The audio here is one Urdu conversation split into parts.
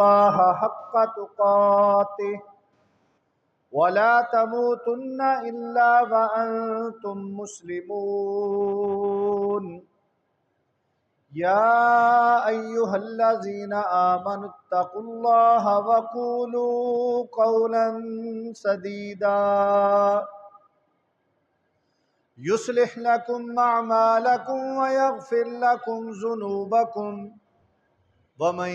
الله حق تقاته ولا تموتن إلا وأنتم مسلمون يا أيها الذين آمنوا اتقوا الله وقولوا قولا سديدا يصلح لكم أعمالكم ويغفر لكم ذنوبكم ومن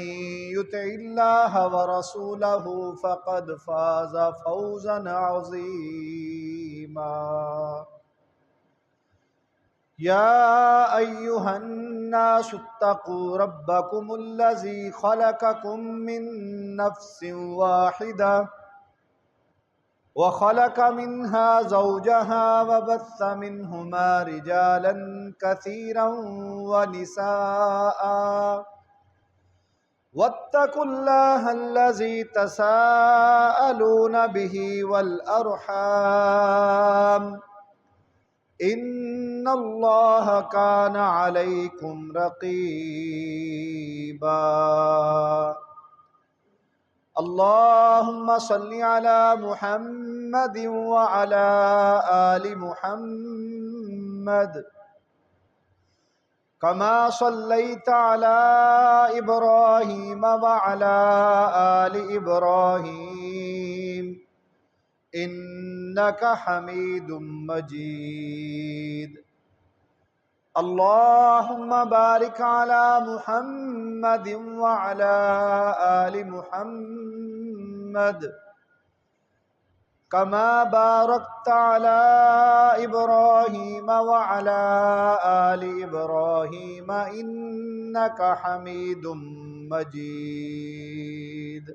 يطع الله ورسوله فقد فاز فوزا عظيما يا أيها الناس اتقوا ربكم الذي خلقكم من نفس واحدة وخلق منها زوجها وبث منهما رجالا كثيرا ونساء واتقوا الله الذي تساءلون به والأرحام إن الله كان عليكم رقيبا اللهم صل على محمد وعلى آل محمد كما صليت على إبراهيم وعلى آل إبراهيم إنك حميد مجيد اللهم بارك على محمد وعلى آل محمد كما باركت على إبراهيم وعلى آل إبراهيم إنك حميد مجيد۔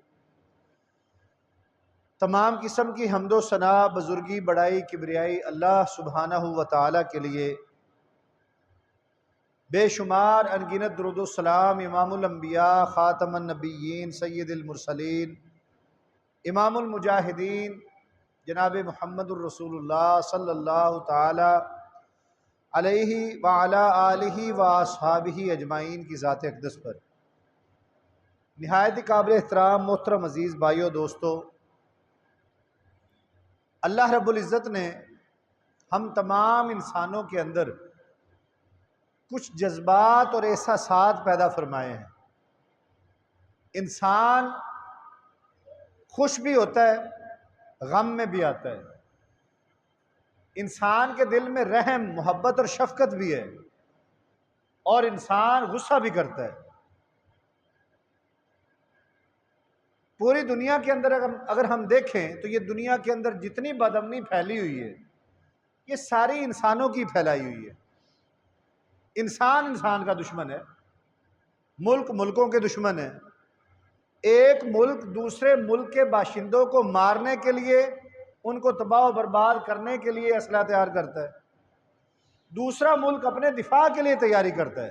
تمام قسم کی حمد و ثنا، بزرگی، بڑائی، کبریائی اللہ سبحانہ و تعالیٰ کے لیے، بے شمار انگنت درود و سلام امام الانبیاء، خاتم النبیین، سید المرسلین، امام المجاہدین جناب محمد الرسول اللہ صلی اللہ تعالی علیہ وعلی آلہ و اصحابہ اجمعین کی ذات اقدس پر۔ نہایت قابل احترام محترم عزیز بھائیو دوستو، اللہ رب العزت نے ہم تمام انسانوں کے اندر کچھ جذبات اور احساسات پیدا فرمائے ہیں۔ انسان خوش بھی ہوتا ہے، غم میں بھی آتا ہے۔ انسان کے دل میں رحم، محبت اور شفقت بھی ہے، اور انسان غصہ بھی کرتا ہے۔ پوری دنیا کے اندر اگر ہم دیکھیں تو یہ دنیا کے اندر جتنی بدامنی پھیلی ہوئی ہے، یہ ساری انسانوں کی پھیلائی ہوئی ہے۔ انسان انسان کا دشمن ہے، ملک ملکوں کے دشمن ہے۔ ایک ملک دوسرے ملک کے باشندوں کو مارنے کے لیے، ان کو تباہ و برباد کرنے کے لیے اسلحہ تیار کرتا ہے، دوسرا ملک اپنے دفاع کے لیے تیاری کرتا ہے۔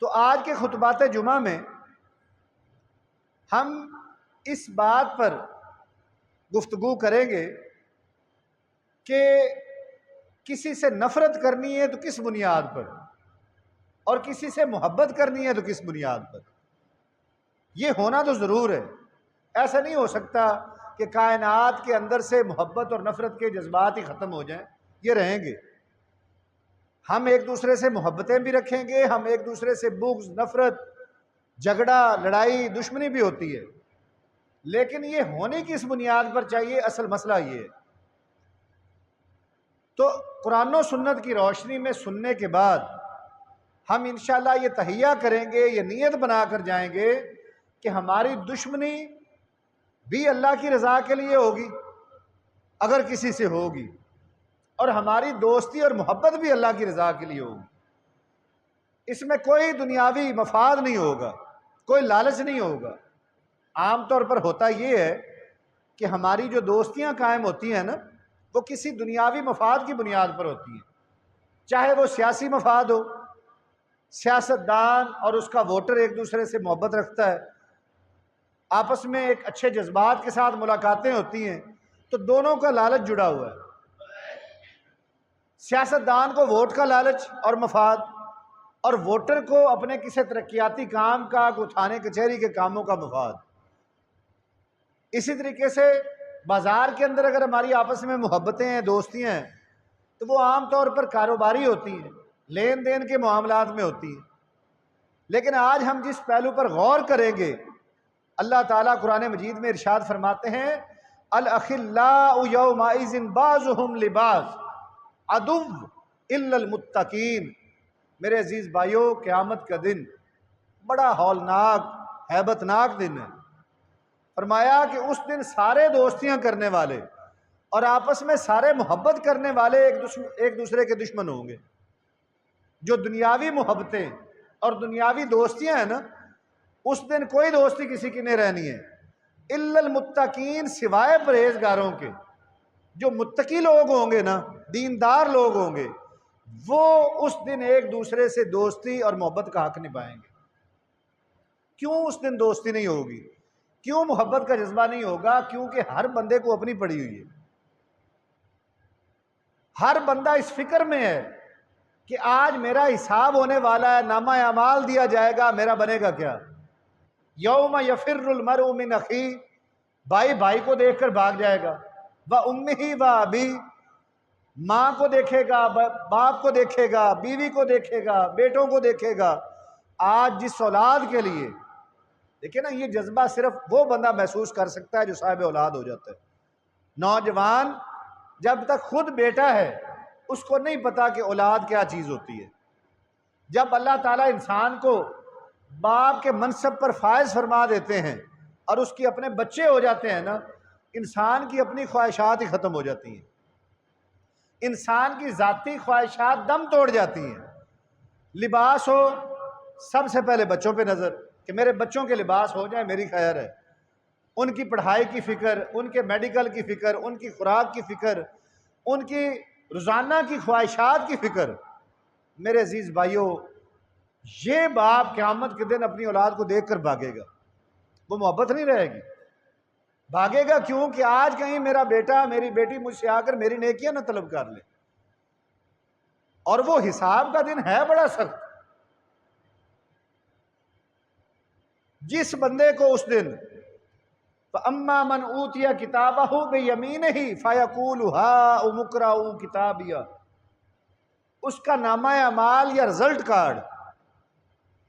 تو آج کے خطبات جمعہ میں ہم اس بات پر گفتگو کریں گے کہ کسی سے نفرت کرنی ہے تو کس بنیاد پر، اور کسی سے محبت کرنی ہے تو کس بنیاد پر۔ یہ ہونا تو ضرور ہے، ایسا نہیں ہو سکتا کہ کائنات کے اندر سے محبت اور نفرت کے جذبات ہی ختم ہو جائیں، یہ رہیں گے۔ ہم ایک دوسرے سے محبتیں بھی رکھیں گے، ہم ایک دوسرے سے بغض، نفرت، جھگڑا، لڑائی، دشمنی بھی ہوتی ہے، لیکن یہ ہونے کس بنیاد پر چاہیے، اصل مسئلہ یہ ہے۔ تو قرآن و سنت کی روشنی میں سننے کے بعد ہم انشاءاللہ یہ تہیہ کریں گے، یہ نیت بنا کر جائیں گے کہ ہماری دشمنی بھی اللہ کی رضا کے لیے ہوگی اگر کسی سے ہوگی، اور ہماری دوستی اور محبت بھی اللہ کی رضا کے لیے ہوگی۔ اس میں کوئی دنیاوی مفاد نہیں ہوگا، کوئی لالچ نہیں ہوگا۔ عام طور پر ہوتا یہ ہے کہ ہماری جو دوستیاں قائم ہوتی ہیں نا، وہ کسی دنیاوی مفاد کی بنیاد پر ہوتی ہیں، چاہے وہ سیاسی مفاد ہو، سیاستدان اور اس کا ووٹر ایک دوسرے سے محبت رکھتا ہے، آپس میں ایک اچھے جذبات کے ساتھ ملاقاتیں ہوتی ہیں، تو دونوں کا لالچ جڑا ہوا ہے۔ سیاستدان کو ووٹ کا لالچ اور مفاد، اور ووٹر کو اپنے کسی ترقیاتی کام کا، کوئی تھانے کچہری کے کاموں کا مفاد۔ اسی طریقے سے بازار کے اندر اگر ہماری آپس میں محبتیں ہیں، دوستیاں ہیں، تو وہ عام طور پر کاروباری ہوتی ہیں، لین دین کے معاملات میں ہوتی ہیں۔ لیکن آج ہم جس پہلو پر غور کریں گے، اللہ تعالیٰ قرآن مجید میں ارشاد فرماتے ہیں الاخلاء یومئذ بعضهم لبعض عدو الا المتقین۔ میرے عزیز بھائیوں، قیامت کا دن بڑا ہولناک، ہیبت ناک دن ہے۔ فرمایا کہ اس دن سارے دوستیاں کرنے والے اور آپس میں سارے محبت کرنے والے ایک دوسرے کے دشمن ہوں گے۔ جو دنیاوی محبتیں اور دنیاوی دوستیاں ہیں نا، اس دن کوئی دوستی کسی کی نہیں رہنی ہے، الا المتقین، سوائے پرہیزگاروں کے۔ جو متقی لوگ ہوں گے نا، دیندار لوگ ہوں گے، وہ اس دن ایک دوسرے سے دوستی اور محبت کا حق نبھائیں گے۔ کیوں اس دن دوستی نہیں ہوگی؟ کیوں محبت کا جذبہ نہیں ہوگا؟ کیونکہ ہر بندے کو اپنی پڑی ہوئی ہے۔ ہر بندہ اس فکر میں ہے کہ آج میرا حساب ہونے والا ہے، نامہ اعمال دیا جائے گا، میرا بنے گا کیا؟ یوم یفر المرء من اخیہ، بھائی بھائی کو دیکھ کر بھاگ جائے گا، وامہ وابیہ، ماں کو دیکھے گا، باپ کو دیکھے گا، بیوی کو دیکھے گا، بیٹوں کو دیکھے گا۔ آج جس اولاد کے لیے، دیکھیں نا، یہ جذبہ صرف وہ بندہ محسوس کر سکتا ہے جو صاحب اولاد ہو جاتا ہے۔ نوجوان جب تک خود بیٹا ہے، اس کو نہیں پتا کہ اولاد کیا چیز ہوتی ہے۔ جب اللہ تعالیٰ انسان کو باپ کے منصب پر فائز فرما دیتے ہیں اور اس کی اپنے بچے ہو جاتے ہیں نا، انسان کی اپنی خواہشات ہی ختم ہو جاتی ہیں، انسان کی ذاتی خواہشات دم توڑ جاتی ہیں۔ لباس ہو، سب سے پہلے بچوں پہ نظر کہ میرے بچوں کے لباس ہو جائیں، میری خیر ہے۔ ان کی پڑھائی کی فکر، ان کے میڈیکل کی فکر، ان کی خوراک کی فکر، ان کی روزانہ کی خواہشات کی فکر۔ میرے عزیز بھائیوں، یہ باپ قیامت کے دن اپنی اولاد کو دیکھ کر بھاگے گا، وہ محبت نہیں رہے گی۔ بھاگے گا کیوں؟ کہ آج کہیں میرا بیٹا، میری بیٹی مجھ سے آ کر میری نیکیاں نہ طلب کر لے۔ اور وہ حساب کا دن ہے بڑا سخت۔ جس بندے کو اس دن فَأَمَّا مَنْ أُوتِيَ كِتَابَهُ بِيَمِينِهِ فَيَقُولُ هَاؤُمُ اقْرَءُوا كِتَابِيَهْ، اس کا نامہ اعمال یا رزلٹ کارڈ،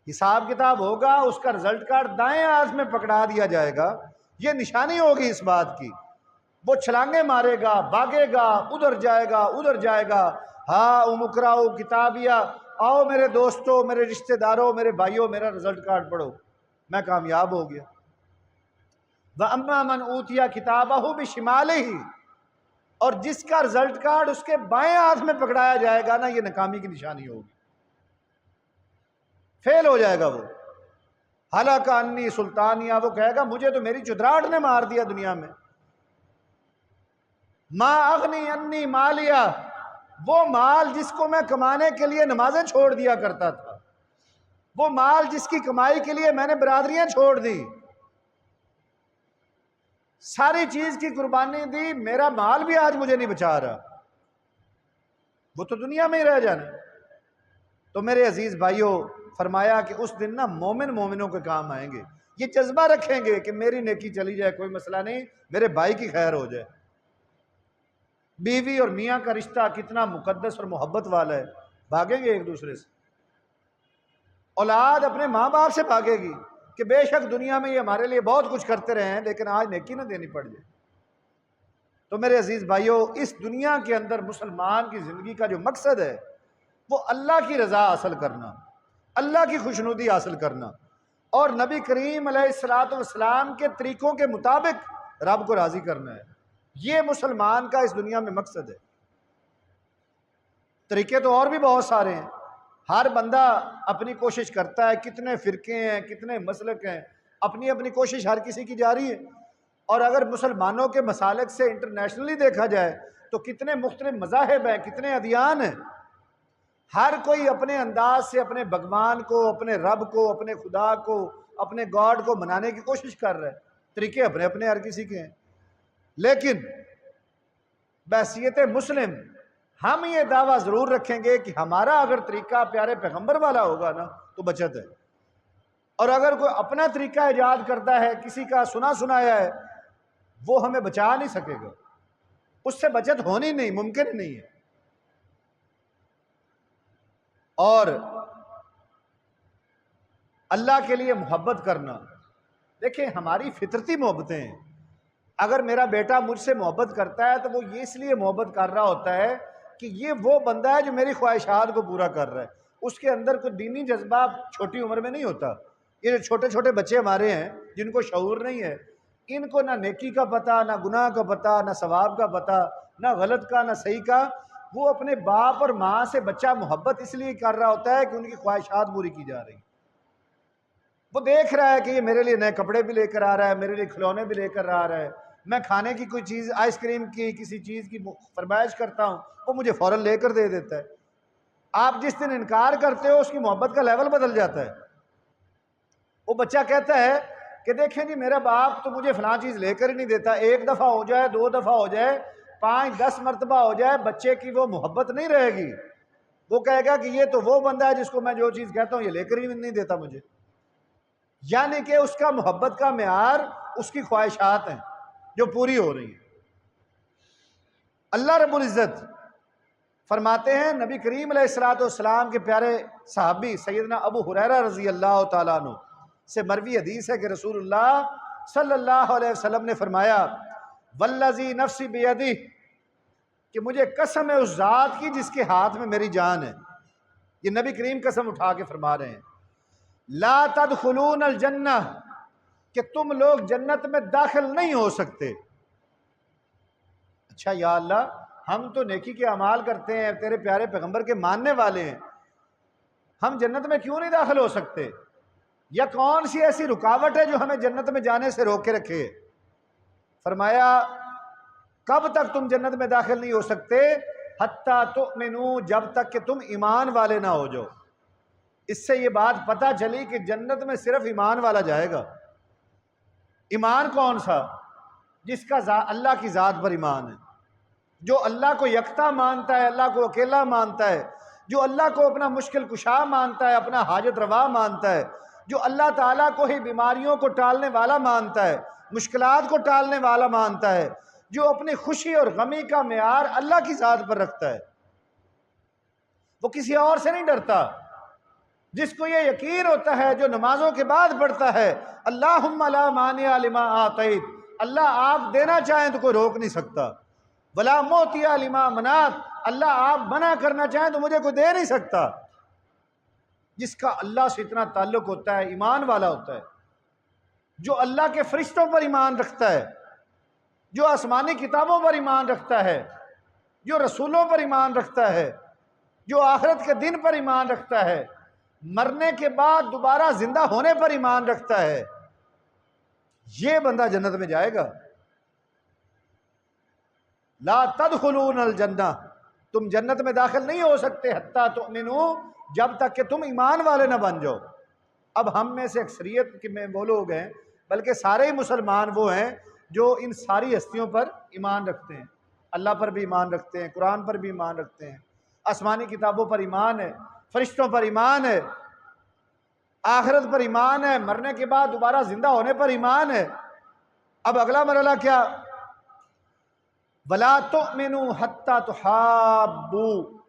حساب کتاب ہوگا، اس کا رزلٹ کارڈ دائیں ہاتھ میں پکڑا دیا جائے گا۔ یہ نشانی ہوگی اس بات کی، وہ چھلانگے مارے گا، بھاگے گا، ادھر جائے گا، ادھر جائے گا۔ ہاؤم اقرءوا کتابیہ، آؤ میرے دوستوں، میرے رشتہ داروں، میرے بھائیوں، میرا رزلٹ کارڈ پڑھو، میں کامیاب ہو گیا۔ وَأَمَّا مَنْ أُوتِيَ كِتَابَهُ بِشِمَالِهِ، اور جس کا رزلٹ کارڈ اس کے بائیں ہاتھ میں پکڑایا جائے گا نا، یہ ناکامی کی نشانی ہوگی، فیل ہو جائے گا وہ۔ ہلاک انی سلطانیہ، وہ کہے گا مجھے تو میری چدراہٹ نے مار دیا دنیا میں۔ ما اغنی انی مالیہ، وہ مال جس کو میں کمانے کے لیے نمازیں چھوڑ دیا کرتا تھا، وہ مال جس کی کمائی کے لیے میں نے برادریاں چھوڑ دی، ساری چیز کی قربانی دی، میرا مال بھی آج مجھے نہیں بچا رہا، وہ تو دنیا میں ہی رہ جانا۔ تو میرے عزیز بھائیوں، فرمایا کہ اس دن نا مومنوں کے کام آئیں گے، یہ جذبہ رکھیں گے کہ میری نیکی چلی جائے کوئی مسئلہ نہیں، میرے بھائی کی خیر ہو جائے۔ بیوی اور میاں کا رشتہ کتنا مقدس اور محبت والا ہے، بھاگیں گے ایک دوسرے سے۔ اولاد اپنے ماں باپ سے بھاگے گی کہ بے شک دنیا میں یہ ہمارے لیے بہت کچھ کرتے رہے ہیں، لیکن آج نیکی نہ دینی پڑ جائے۔ تو میرے عزیز بھائیوں، اس دنیا کے اندر مسلمان کی زندگی کا جو مقصد ہے وہ اللہ کی رضا حاصل کرنا، اللہ کی خوشنودی حاصل کرنا، اور نبی کریم علیہ الصلوۃ والسلام کے طریقوں کے مطابق رب کو راضی کرنا ہے۔ یہ مسلمان کا اس دنیا میں مقصد ہے۔ طریقے تو اور بھی بہت سارے ہیں، ہر بندہ اپنی کوشش کرتا ہے، کتنے فرقے ہیں، کتنے مسلک ہیں، اپنی اپنی کوشش ہر کسی کی جاری ہے۔ اور اگر مسلمانوں کے مسالک سے انٹرنیشنلی دیکھا جائے تو کتنے مختلف مذاہب ہیں، کتنے ادیان ہیں، ہر کوئی اپنے انداز سے اپنے بھگوان کو، اپنے رب کو، اپنے خدا کو، اپنے گاڈ کو منانے کی کوشش کر رہا ہے۔ طریقے اپنے اپنے ہر کسی کے ہیں، لیکن بحیثیت مسلم ہم یہ دعویٰ ضرور رکھیں گے کہ ہمارا اگر طریقہ پیارے پیغمبر والا ہوگا نا تو بچت ہے، اور اگر کوئی اپنا طریقہ ایجاد کرتا ہے، کسی کا سنا سنایا ہے، وہ ہمیں بچا نہیں سکے گا، اس سے بچت ہونی نہیں، ممکن ہی نہیں ہے۔ اور اللہ کے لیے محبت کرنا، دیکھیں ہماری فطرتی محبتیں ہیں۔ اگر میرا بیٹا مجھ سے محبت کرتا ہے تو وہ یہ اس لیے محبت کر رہا ہوتا ہے کہ یہ وہ بندہ ہے جو میری خواہشات کو پورا کر رہا ہے، اس کے اندر کوئی دینی جذبہ چھوٹی عمر میں نہیں ہوتا۔ یہ جو چھوٹے چھوٹے بچے ہمارے ہیں جن کو شعور نہیں ہے، ان کو نہ نیکی کا پتہ، نہ گناہ کا پتہ، نہ ثواب کا پتہ، نہ غلط کا، نہ صحیح کا۔ وہ اپنے باپ اور ماں سے بچہ محبت اس لیے کر رہا ہوتا ہے کہ ان کی خواہشات پوری کی جا رہی ہیں۔ وہ دیکھ رہا ہے کہ یہ میرے لیے نئے کپڑے بھی لے کر آ رہا ہے، میرے لیے کھلونے بھی لے کر آ رہا ہے، میں کھانے کی کوئی چیز، آئس کریم کی، کسی چیز کی فرمائش کرتا ہوں، وہ مجھے فوراً لے کر دے دیتا ہے۔ آپ جس دن انکار کرتے ہو اس کی محبت کا لیول بدل جاتا ہے۔ وہ بچہ کہتا ہے کہ دیکھیں جی میرا باپ تو مجھے فلاں چیز لے کر ہی نہیں دیتا، ایک دفعہ ہو جائے، دو دفعہ ہو جائے، 5-10 مرتبہ ہو جائے، بچے کی وہ محبت نہیں رہے گی۔ وہ کہے گا کہ یہ تو وہ بندہ ہے جس کو میں جو چیز کہتا ہوں یہ لے کر ہی نہیں دیتا مجھے۔ یعنی کہ اس کا محبت کا معیار اس کی خواہشات ہیں جو پوری ہو رہی ہیں۔ اللہ رب العزت فرماتے ہیں، نبی کریم علیہ السلام کے پیارے صحابی سیدنا ابو ہریرہ رضی اللہ تعالیٰ عنہ سے مروی حدیث ہے کہ رسول اللہ صلی اللہ علیہ وسلم نے فرمایا، والذی نفسی بیدہ، کہ مجھے قسم ہے اس ذات کی جس کے ہاتھ میں میری جان ہے۔ یہ نبی کریم قسم اٹھا کے فرما رہے ہیں، لا تدخلون الجنہ، کہ تم لوگ جنت میں داخل نہیں ہو سکتے۔ اچھا یا اللہ، ہم تو نیکی کے اعمال کرتے ہیں، تیرے پیارے پیغمبر کے ماننے والے ہیں، ہم جنت میں کیوں نہیں داخل ہو سکتے؟ یا کون سی ایسی رکاوٹ ہے جو ہمیں جنت میں جانے سے روکے رکھے؟ فرمایا، کب تک تم جنت میں داخل نہیں ہو سکتے؟ حتیٰ تؤمنوا، جب تک کہ تم ایمان والے نہ ہو جاؤ۔ اس سے یہ بات پتہ چلی کہ جنت میں صرف ایمان والا جائے گا۔ ایمان کون سا؟ جس کا اللہ کی ذات پر ایمان ہے، جو اللہ کو یکتا مانتا ہے، اللہ کو اکیلا مانتا ہے، جو اللہ کو اپنا مشکل کشا مانتا ہے، اپنا حاجت روا مانتا ہے، جو اللہ تعالیٰ کو ہی بیماریوں کو ٹالنے والا مانتا ہے، مشکلات کو ٹالنے والا مانتا ہے، جو اپنی خوشی اور غمی کا معیار اللہ کی ذات پر رکھتا ہے، وہ کسی اور سے نہیں ڈرتا۔ جس کو یہ یقین ہوتا ہے، جو نمازوں کے بعد پڑھتا ہے، اللہم لا مانع لما آتیت، اللہ آپ دینا چاہیں تو کوئی روک نہیں سکتا، ولا معطی لما منعت، اللہ آپ منع کرنا چاہیں تو مجھے کوئی دے نہیں سکتا۔ جس کا اللہ سے اتنا تعلق ہوتا ہے ایمان والا ہوتا ہے، جو اللہ کے فرشتوں پر ایمان رکھتا ہے، جو آسمانی کتابوں پر ایمان رکھتا ہے، جو رسولوں پر ایمان رکھتا ہے، جو آخرت کے دن پر ایمان رکھتا ہے، مرنے کے بعد دوبارہ زندہ ہونے پر ایمان رکھتا ہے، یہ بندہ جنت میں جائے گا۔ لا تدخلون الجنہ، تم جنت میں داخل نہیں ہو سکتے حتیٰ تؤمنوا، جب تک کہ تم ایمان والے نہ بن جاؤ۔ اب ہم میں سے اکثریت میں وہ لوگ ہیں، بلکہ سارے ہی مسلمان وہ ہیں جو ان ساری ہستیوں پر ایمان رکھتے ہیں، اللہ پر بھی ایمان رکھتے ہیں، قرآن پر بھی ایمان رکھتے ہیں، آسمانی کتابوں پر ایمان ہے، فرشتوں پر ایمان ہے، آخرت پر ایمان ہے، مرنے کے بعد دوبارہ زندہ ہونے پر ایمان ہے۔ اب اگلا مرحلہ کیا؟ وَلَا تُؤْمِنُوا حَتَّى تُحَابُّوا،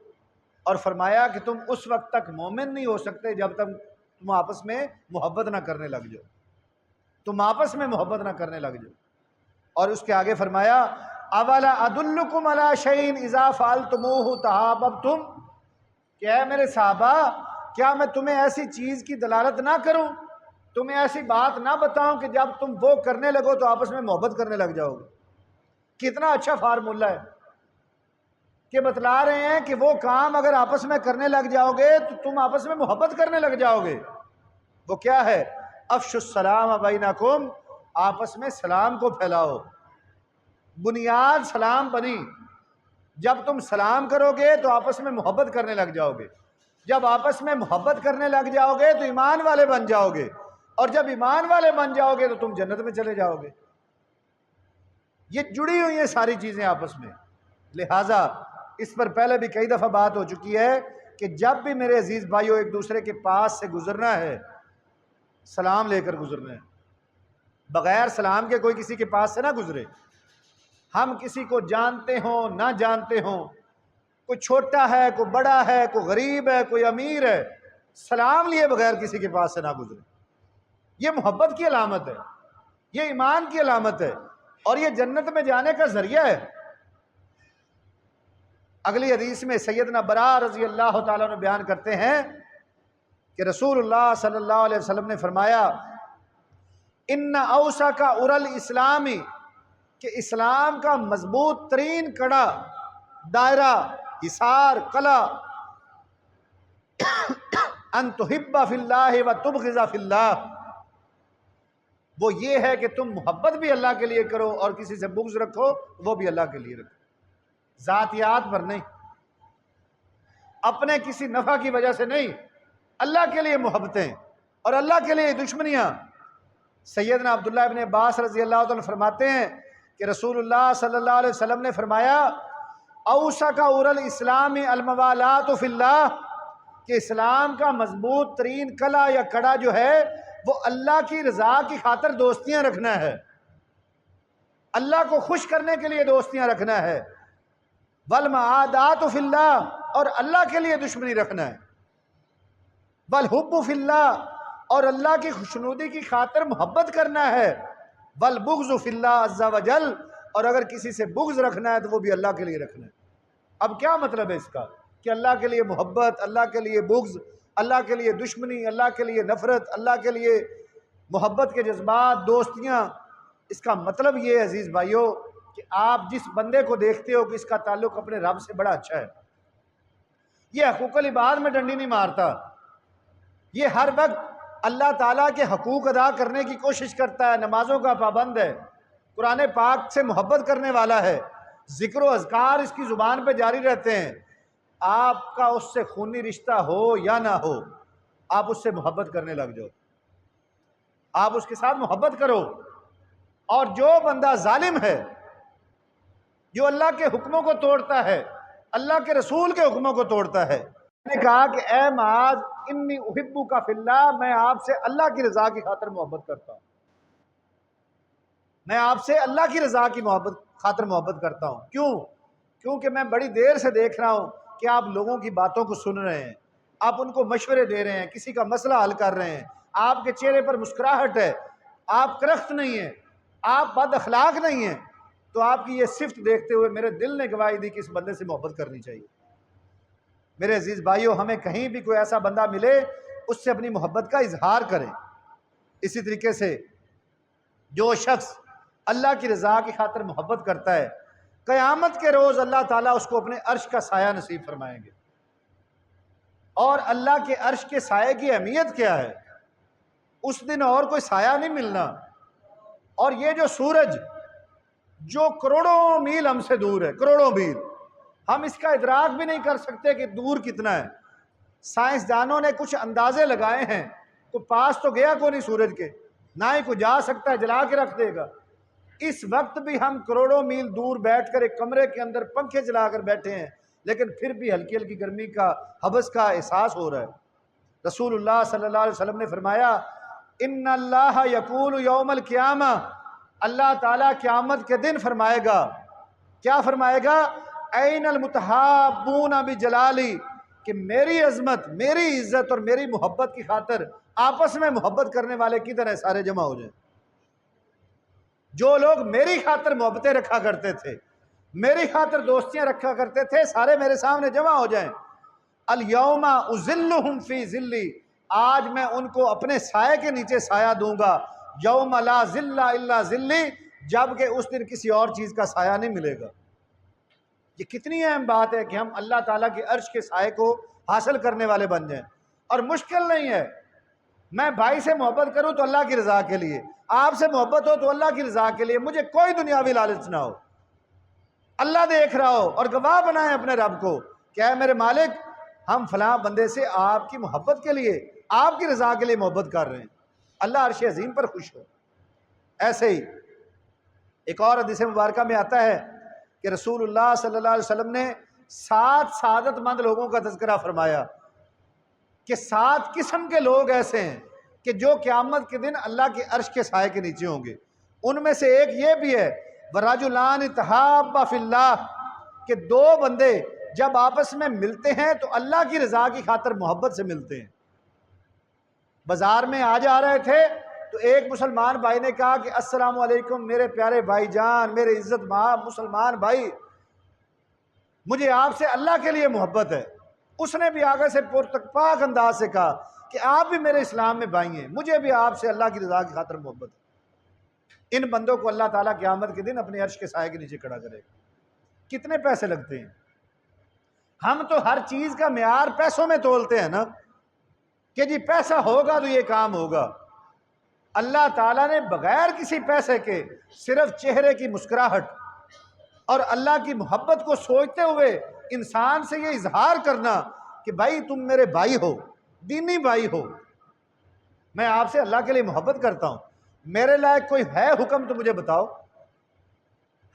اور فرمایا کہ تم اس وقت تک مومن نہیں ہو سکتے جب تک تم آپس میں محبت نہ کرنے لگ جاؤ، تم آپس میں محبت نہ کرنے لگ جاؤ۔ اور اس کے آگے فرمایا، اولا ادلکم علی شیء اذا فعلتموہ تحاببتم، کہ اے میرے صحابہ، کیا میں تمہیں ایسی چیز کی دلالت نہ کروں، تمہیں ایسی بات نہ بتاؤں کہ جب تم وہ کرنے لگو تو آپس میں محبت کرنے لگ جاؤ گے؟ کتنا اچھا فارمولہ ہے کہ بتلا رہے ہیں کہ وہ کام اگر آپس میں کرنے لگ جاؤ گے تو تم آپس میں محبت کرنے لگ جاؤ گے۔ وہ کیا ہے؟ افشوا السلام بینکم، آپس میں سلام کو پھیلاؤ۔ بنیاد سلام بنی، جب تم سلام کرو گے تو آپس میں محبت کرنے لگ جاؤ گے، جب آپس میں محبت کرنے لگ جاؤ گے تو ایمان والے بن جاؤ گے، اور جب ایمان والے بن جاؤ گے تو تم جنت میں چلے جاؤ گے۔ یہ جڑی ہوئی ہیں ساری چیزیں آپس میں۔ لہٰذا اس پر پہلے بھی کئی دفعہ بات ہو چکی ہے کہ جب بھی میرے عزیز بھائیوں ایک دوسرے کے پاس سے گزرنا ہے سلام لے کر گزرنا ہے، بغیر سلام کے کوئی کسی کے پاس سے نہ گزرے۔ ہم کسی کو جانتے ہوں نہ جانتے ہوں، کوئی چھوٹا ہے کوئی بڑا ہے کوئی غریب ہے کوئی امیر ہے، سلام لیے بغیر کسی کے پاس سے نہ گزرے۔ یہ محبت کی علامت ہے، یہ ایمان کی علامت ہے، اور یہ جنت میں جانے کا ذریعہ ہے۔ اگلی حدیث میں سیدنا برا رضی اللہ تعالیٰ نے بیان کرتے ہیں کہ رسول اللہ صلی اللہ علیہ وسلم نے فرمایا ان اوسک ارل اسلامی، کہ اسلام کا مضبوط ترین کڑا، دائرہ، حصار، قلعہ، ان تحب فی اللہ و تبغض فی اللہ، وہ یہ ہے کہ تم محبت بھی اللہ کے لیے کرو اور کسی سے بغض رکھو وہ بھی اللہ کے لیے رکھو، ذاتیات پر نہیں، اپنے کسی نفع کی وجہ سے نہیں، اللہ کے لیے محبتیں اور اللہ کے لیے دشمنیاں۔ سیدنا عبداللہ ابن عباس رضی اللہ عنہ فرماتے ہیں کہ رسول اللہ صلی اللہ علیہ وسلم نے فرمایا اوسک ارل اسلام الموالات فی اللہ، کہ اسلام کا مضبوط ترین قلعہ یا کڑا جو ہے وہ اللہ کی رضا کی خاطر دوستیاں رکھنا ہے، اللہ کو خوش کرنے کے لیے دوستیاں رکھنا ہے، والمعادات فی اللہ، اور اللہ کے لیے دشمنی رکھنا ہے، والحب فی اللہ، اور اللہ کی خوشنودی کی خاطر محبت کرنا ہے، والبغض فی اللہ عز وجل، اور اگر کسی سے بغض رکھنا ہے تو وہ بھی اللہ کے لیے رکھنا ہے۔ اب کیا مطلب ہے اس کا کہ اللہ کے لیے محبت، اللہ کے لیے بغض، اللہ کے لیے دشمنی، اللہ کے لیے نفرت، اللہ کے لیے محبت کے جذبات، دوستیاں۔ اس کا مطلب یہ ہے عزیز بھائیوں کہ آپ جس بندے کو دیکھتے ہو کہ اس کا تعلق اپنے رب سے بڑا اچھا ہے، یہ حقوق العباد میں ڈنڈی نہیں مارتا، یہ ہر وقت اللہ تعالیٰ کے حقوق ادا کرنے کی کوشش کرتا ہے، نمازوں کا پابند ہے، قرآن پاک سے محبت کرنے والا ہے، ذکر و اذکار اس کی زبان پہ جاری رہتے ہیں۔ آپ کا اس سے خونی رشتہ ہو یا نہ ہو، آپ اس سے محبت کرنے لگ جاؤ، آپ اس کے ساتھ محبت کرو۔ اور جو بندہ ظالم ہے، جو اللہ کے حکموں کو توڑتا ہے، اللہ کے رسول کے حکموں کو توڑتا ہے، میں نے کہا کہ اے معاذ انی احبک فی اللہ، میں آپ سے اللہ کی رضا کی خاطر محبت کرتا ہوں، میں آپ سے اللہ کی رضا کی خاطر محبت کرتا ہوں۔ کیوں؟ کیونکہ میں بڑی دیر سے دیکھ رہا ہوں کہ آپ لوگوں کی باتوں کو سن رہے ہیں، آپ ان کو مشورے دے رہے ہیں، کسی کا مسئلہ حل کر رہے ہیں، آپ کے چہرے پر مسکراہٹ ہے، آپ کرخت نہیں ہیں، آپ بد اخلاق نہیں ہیں، تو آپ کی یہ صفت دیکھتے ہوئے میرے دل نے گواہی دی کہ اس بندے سے محبت کرنی چاہیے۔ میرے عزیز بھائیوں، ہمیں کہیں بھی کوئی ایسا بندہ ملے اس سے اپنی محبت کا اظہار کریں۔ اسی طریقے سے جو شخص اللہ کی رضا کی خاطر محبت کرتا ہے، قیامت کے روز اللہ تعالیٰ اس کو اپنے عرش کا سایہ نصیب فرمائیں گے۔ اور اللہ کے عرش کے سائے کی اہمیت کیا ہے؟ اس دن اور کوئی سایہ نہیں ملنا، اور یہ جو سورج جو کروڑوں میل ہم سے دور ہے، کروڑوں میل، ہم اس کا ادراک بھی نہیں کر سکتے کہ دور کتنا ہے۔ سائنسدانوں نے کچھ اندازے لگائے ہیں، کوئی پاس تو گیا کو نہیں سورج کے، نہ ہی کوئی جا سکتا ہے، جلا کے رکھ دے گا۔ اس وقت بھی ہم کروڑوں میل دور بیٹھ کر ایک کمرے کے اندر پنکھے چلا کر بیٹھے ہیں، لیکن پھر بھی ہلکی ہلکی گرمی کا، حبس کا احساس ہو رہا ہے۔ رسول اللہ صلی اللہ علیہ وسلم نے فرمایا ان اللہ یقول یوم القیامہ، اللہ تعالیٰ قیامت کے دن فرمائے گا، کیا فرمائے گا؟ این المتحابون بجلالی، کہ میری عظمت، میری عزت اور میری محبت کی خاطر آپس میں محبت کرنے والے کدھر ہیں؟ سارے جمع ہو جائیں۔ جو لوگ میری خاطر محبتیں رکھا کرتے تھے، میری خاطر دوستیاں رکھا کرتے تھے، سارے میرے سامنے جمع ہو جائیں۔ الیوم اذلہم فی ذلی، آج میں ان کو اپنے سائے کے نیچے سایہ دوں گا، یوم لا ذل الا ذلی، جبکہ اس دن کسی اور چیز کا سایہ نہیں ملے گا۔ یہ کتنی اہم بات ہے کہ ہم اللہ تعالیٰ کے عرش کے سائے کو حاصل کرنے والے بن جائیں، اور مشکل نہیں ہے۔ میں بھائی سے محبت کروں تو اللہ کی رضا کے لیے، آپ سے محبت ہو تو اللہ کی رضا کے لیے، مجھے کوئی دنیاوی لالچ نہ ہو، اللہ دیکھ رہا ہو، اور گواہ بنائیں اپنے رب کو کہ اے میرے مالک، ہم فلاں بندے سے آپ کی محبت کے لیے، آپ کی رضا کے لیے محبت کر رہے ہیں، اللہ عرش عظیم پر خوش ہو۔ ایسے ہی ایک اور حدیث مبارکہ میں آتا ہے کہ رسول اللہ صلی اللہ علیہ وسلم نے 7 سعادت مند لوگوں کا تذکرہ فرمایا کہ 7 قسم کے لوگ ایسے ہیں کہ جو قیامت کے دن اللہ کے عرش کے سائے کے نیچے ہوں گے۔ ان میں سے ایک یہ بھی ہے وَرَجُلَانِ تَحَابَّا فِي اللَّهِ، کہ 2 بندے جب آپس میں ملتے ہیں تو اللہ کی رضا کی خاطر محبت سے ملتے ہیں۔ بازار میں آ جا رہے تھے تو ایک مسلمان بھائی نے کہا کہ السلام علیکم میرے پیارے بھائی جان، میرے عزت مآب مسلمان بھائی، مجھے آپ سے اللہ کے لیے محبت ہے۔ اس نے بھی آگے سے پاک انداز سے کہا کہ آپ بھی میرے اسلام میں بھائی ہیں، مجھے بھی آپ سے اللہ کی رضا کی خاطر محبت ہے۔ ان بندوں کو اللہ تعالیٰ قیامت کے دن اپنے عرش کے سائے کے نیچے کھڑا کرے گا۔ کتنے پیسے لگتے ہیں؟ ہم تو ہر چیز کا معیار پیسوں میں تولتے ہیں نا، کہ جی پیسہ ہوگا تو یہ کام ہوگا۔ اللہ تعالیٰ نے بغیر کسی پیسے کے صرف چہرے کی مسکراہٹ اور اللہ کی محبت کو سوچتے ہوئے انسان سے یہ اظہار کرنا کہ بھائی تم میرے بھائی ہو، دینی بھائی ہو، میں آپ سے اللہ کے لیے محبت کرتا ہوں، میرے لائق کوئی ہے حکم تو مجھے بتاؤ۔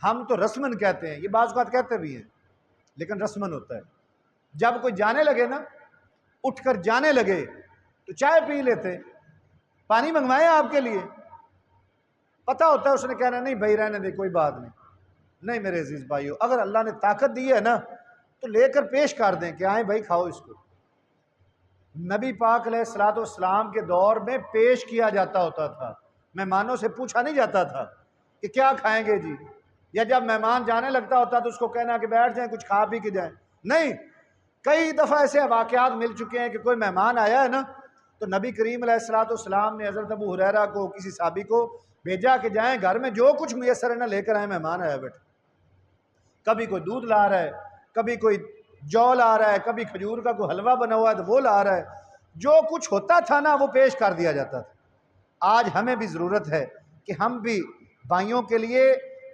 ہم تو رسمن کہتے ہیں، یہ بعض بات کہتے بھی ہیں لیکن رسمن ہوتا ہے۔ جب کوئی جانے لگے نا، اٹھ کر جانے لگے تو چائے پی لیتے، پانی منگوائے آپ کے لیے، پتہ ہوتا ہے اس نے کہنا نہیں بھائی رہنے دے کوئی بات نہیں۔ نہیں میرے عزیز بھائیو، اگر اللہ نے طاقت دی ہے نا تو لے کر پیش کر دیں کہ آئیں بھائی کھاؤ اس کو۔ نبی پاک علیہ الصلوۃ والسلام کے دور میں پیش کیا جاتا ہوتا تھا، مہمانوں سے پوچھا نہیں جاتا تھا کہ کیا کھائیں گے جی، یا جب مہمان جانے لگتا ہوتا تو اس کو کہنا کہ بیٹھ جائیں کچھ کھا پی کے جائیں، نہیں۔ کئی دفعہ ایسے واقعات مل چکے ہیں کہ کوئی مہمان آیا ہے نا تو نبی کریم علیہ الصلوۃ والسلام نے حضرت ابو ہریرہ کو کسی صحابی کو بھیجا کہ جائیں گھر میں جو کچھ میسر ہے نا لے کر آئیں، مہمان آیا بیٹھے۔ کبھی کوئی دودھ لا رہا ہے، کبھی کوئی جو لا رہا ہے، کبھی کھجور کا کوئی حلوہ بنا ہوا ہے تو وہ لا رہا ہے، جو کچھ ہوتا تھا نا وہ پیش کر دیا جاتا تھا۔ آج ہمیں بھی ضرورت ہے کہ ہم بھی بھائیوں کے لیے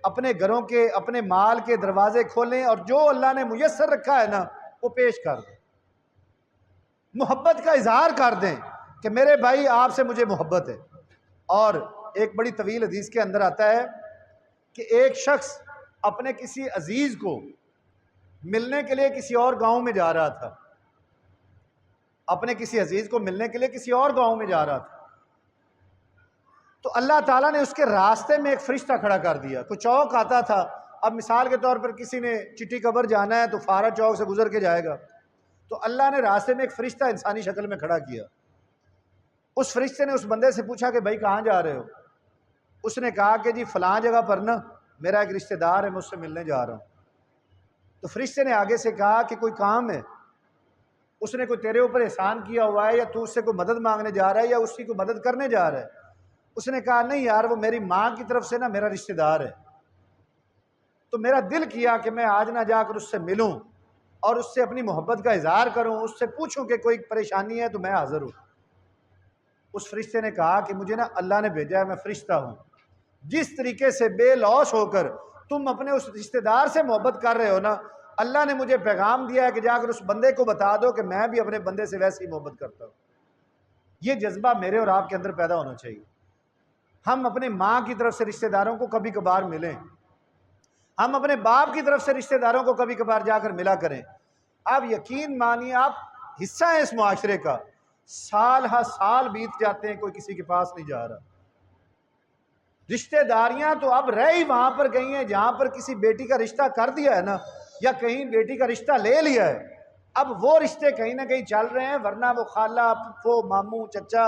اپنے گھروں کے اپنے مال کے دروازے کھولیں اور جو اللہ نے میسر رکھا ہے نا وہ پیش کر دیں، محبت کا اظہار کر دیں کہ میرے بھائی آپ سے مجھے محبت ہے۔ اور ایک بڑی طویل حدیث کے اندر آتا ہے کہ ایک شخص اپنے کسی عزیز کو ملنے کے لیے کسی اور گاؤں میں جا رہا تھا، اپنے کسی عزیز کو ملنے کے لیے کسی اور گاؤں میں جا رہا تھا، تو اللہ تعالیٰ نے اس کے راستے میں ایک فرشتہ کھڑا کر دیا۔ کوئی چوک آتا تھا، اب مثال کے طور پر کسی نے چٹی قبر جانا ہے تو فارا چوک سے گزر کے جائے گا، تو اللہ نے راستے میں ایک فرشتہ انسانی شکل میں کھڑا کیا۔ اس فرشتے نے اس بندے سے پوچھا کہ بھائی کہاں جا رہے ہو؟ اس نے کہا کہ جی فلاں جگہ پر نا میرا ایک رشتہ دار ہے، میں اس سے ملنے جا رہا ہوں۔ تو فرشتے نے آگے سے کہا کہ کوئی کام ہے، اس نے کوئی تیرے اوپر احسان کیا ہوا ہے، یا تو اس سے کوئی مدد مانگنے جا رہا ہے، یا اس کی کوئی مدد کرنے جا رہا ہے؟ اس نے کہا نہیں یار، وہ میری ماں کی طرف سے نا میرا رشتہ دار ہے، تو میرا دل کیا کہ میں آج نہ جا کر اس سے ملوں اور اس سے اپنی محبت کا اظہار کروں، اس سے پوچھوں کہ کوئی پریشانی ہے تو میں حاضر ہوں۔ اس فرشتے نے کہا کہ مجھے نا اللہ نے بھیجا ہے، میں فرشتہ ہوں، جس طریقے سے بے لوث ہو کر تم اپنے اس رشتہ دار سے محبت کر رہے ہو نا، اللہ نے مجھے پیغام دیا ہے کہ جا کر اس بندے کو بتا دو کہ میں بھی اپنے بندے سے ویسی محبت کرتا ہوں۔ یہ جذبہ میرے اور آپ کے اندر پیدا ہونا چاہیے۔ ہم اپنے ماں کی طرف سے رشتہ داروں کو کبھی کبھار ملیں، ہم اپنے باپ کی طرف سے رشتہ داروں کو کبھی کبھار جا کر ملا کریں۔ آپ یقین مانیے، آپ حصہ ہیں اس معاشرے کا، سال ہر سال بیت جاتے ہیں، کوئی کسی کے پاس نہیں جا رہا۔ رشتہ داریاں تو اب رہ ہی وہاں پر گئی ہیں جہاں پر کسی بیٹی کا رشتہ کر دیا ہے نا، یا کہیں بیٹی کا رشتہ لے لیا ہے، اب وہ رشتے کہیں نہ کہیں چل رہے ہیں، ورنہ وہ خالہ، پھپھو، ماموں، چچا